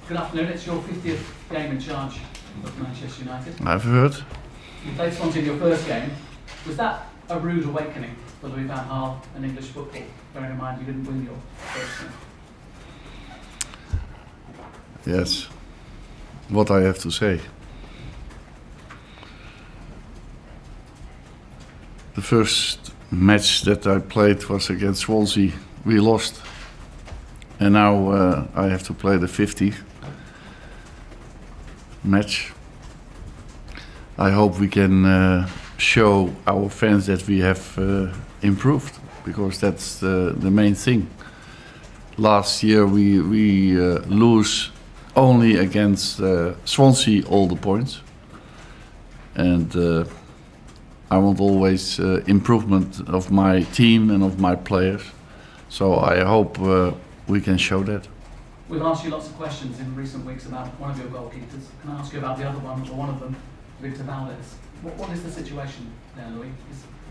Good afternoon, it's your 50th game in charge of Manchester United. I've heard. You played Swansea in your first game. Was that a rude awakening for Louis van Gaal and English football, bearing in mind you didn't win your first game? Yes. What I have to say. The first match that I played was against Swansea. We lost. And now I have to play the 50th match. I hope we can show our fans that we have improved, because that's the main thing. Last year we lose only against Swansea all the points, and I want always improvement of my team and of my players. So I hope we can show that. We've asked you lots of questions in recent weeks about one of your goalkeepers. Can I ask you about the other one, or one of them, Victor Valdez? What is the situation there, Louis?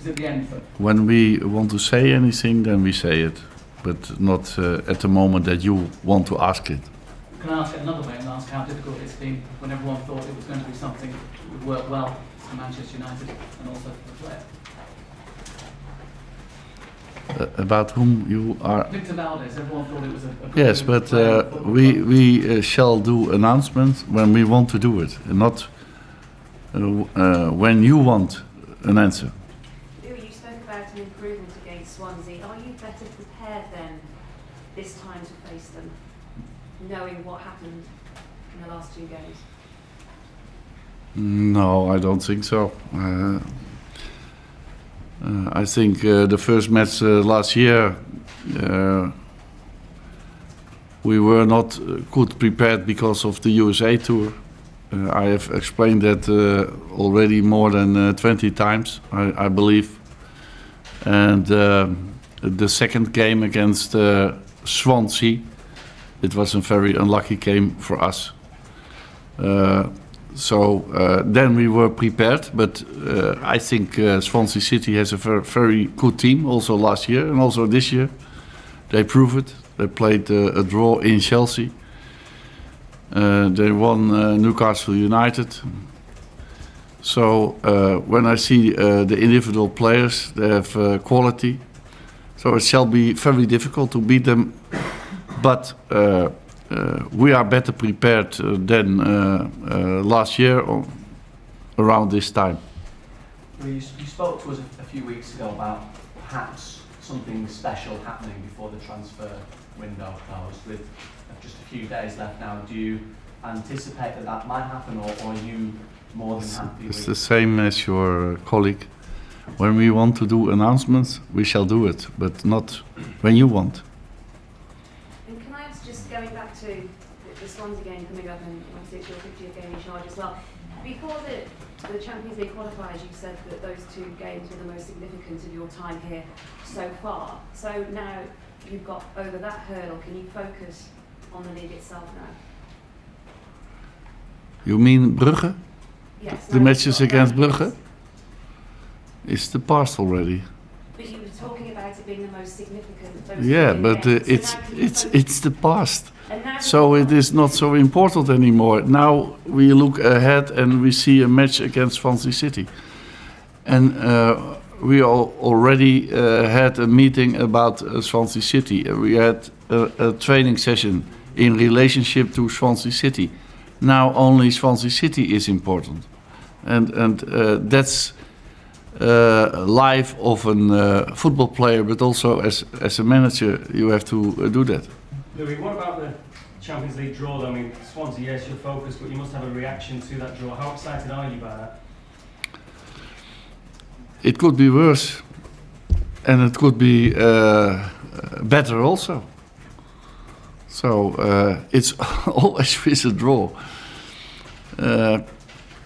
Is it the end for? When we want to say anything, then we say it, but not at the moment that you want to ask it. Can I ask it another way and ask how difficult it's been when everyone thought it was going to be something that would work well for Manchester United and also for the player? About whom you are? Victor Valdez, everyone thought it was a good Yes, but player. we shall do announcements when we want to do it, and not when you want an answer. Louis, you spoke about an improvement against Swansea. Are you better prepared then this time to face them, knowing what happened in the last two games? No, I don't think so. I think the first match last year we were not good prepared because of the USA tour. I have explained that already more than 20 times, I believe. And the second game against Swansea, it was a very unlucky game for us. So then we were prepared, but I think Swansea City has a very good team, also last year and also this year. They prove it. They played a draw in Chelsea. They won Newcastle United. So when I see the individual players, they have quality. So it shall be very difficult to beat them, but we are better prepared than last year or around this time. You spoke to us a few weeks ago about perhaps something special happening before the transfer window closed. With just a few days left now, do you anticipate that might happen, or are you more than happy It's with the same as your colleague. When we want to do announcements, we shall do it, but not when you want. And can I ask, just going back to the Swansea game coming up, and obviously it's your 50th game in charge as well. Before the Champions League qualifiers, you said that those two games were the most significant of your time here so far. So now you've got over that hurdle, can you focus on the league itself now? You mean Brugge? Yes. The now matches you've got against those. Brugge? It's the past already. But you were talking about it being the most significant. Those Yeah, two but games. So it's now can you focus- it's the past. and now So it is not so important anymore. Now we look ahead and we see a match against Swansea City, and we already had a meeting about Swansea City. We had a training session in relationship to Swansea City. Now only Swansea City is important, and that's life of a football player, but also as a manager, you have to do that. Louis, what about the Champions League draw though? I mean, Swansea, yes, your focus, but you must have a reaction to that draw. How excited are you by that? It could be worse, and it could be better also. So it's always with a draw.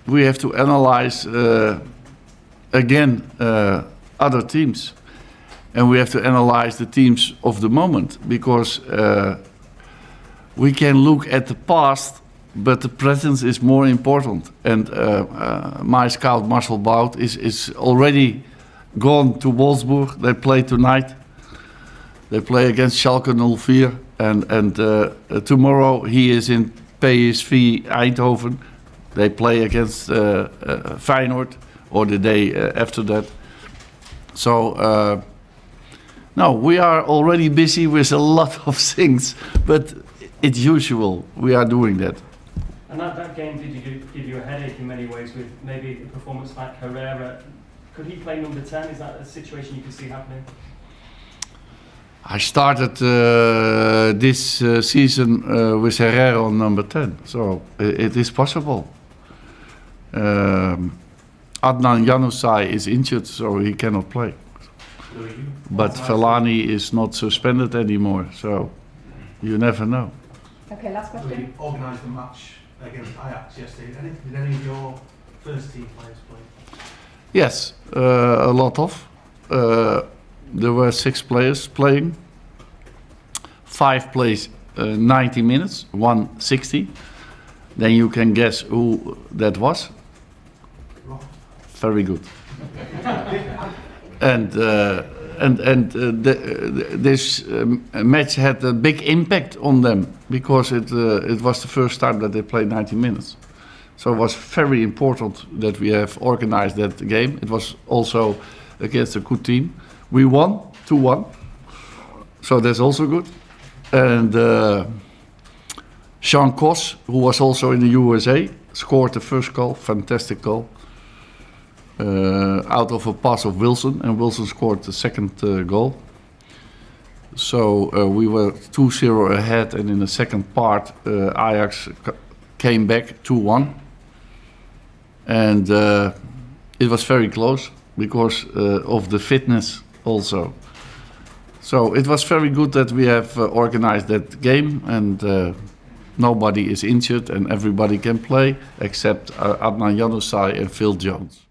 We have to analyze again other teams, and we have to analyze the teams of the moment, because we can look at the past, but the present is more important. And my scout Marcel Bout is already gone to Wolfsburg. They play tonight. They play against Schalke 04, and tomorrow he is in PSV Eindhoven. They play against Feyenoord, or the day after that. So, no, we are already busy with a lot of things, but it's usual. We are doing that. And that game did give you a headache in many ways with maybe a performance like Herrera. Could he play number 10? Is that a situation you could see happening? I started this season with Herrera on number 10, so it is possible. Adnan Januzaj is injured, so he cannot play. But Fellaini is not suspended anymore, so you never know. Okay, last We question. organised the match against Ajax yesterday. Did any of your first team players play? Yes, a lot of. There were 6 players playing. 5 plays 90 minutes, 1 60. Then you can guess who that was. Rob? Very good. This match had a big impact on them because it was the first time that they played 90 minutes. So it was very important that we have organized that game. It was also against a good team. We won 2-1, so that's also good. And Sean Kos, who was also in the USA, scored the first goal, fantastic goal. Out of a pass of Wilson, and Wilson scored the second goal. So we were 2-0 ahead, and in the second part, Ajax came back 2-1. And it was very close because of the fitness also. So it was very good that we have organized that game, and nobody is injured and everybody can play except Adnan Januzaj and Phil Jones.